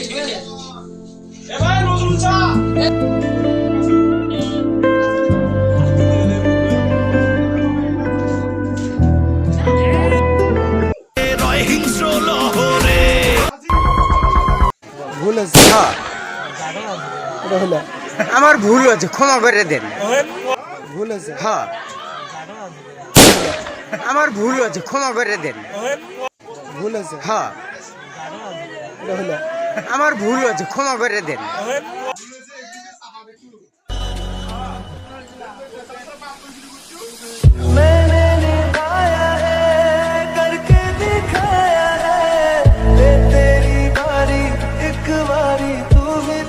ঠিক আছে এবার নজরুল চা ভুল আছে এটা হলো আমার ভুল হয়েছে, ক্ষমা করে দেন। ভুল আছে হ্যাঁ, আমার ভুল হয়েছে, ক্ষমা করে দেন। ভুল আছে হ্যাঁ, এটা হলো আমার ভুল হয়েছে, ক্ষমা করে দেন। मैंने निभाया है करके दिखाया है, तेरी बारी एक बारी तू भी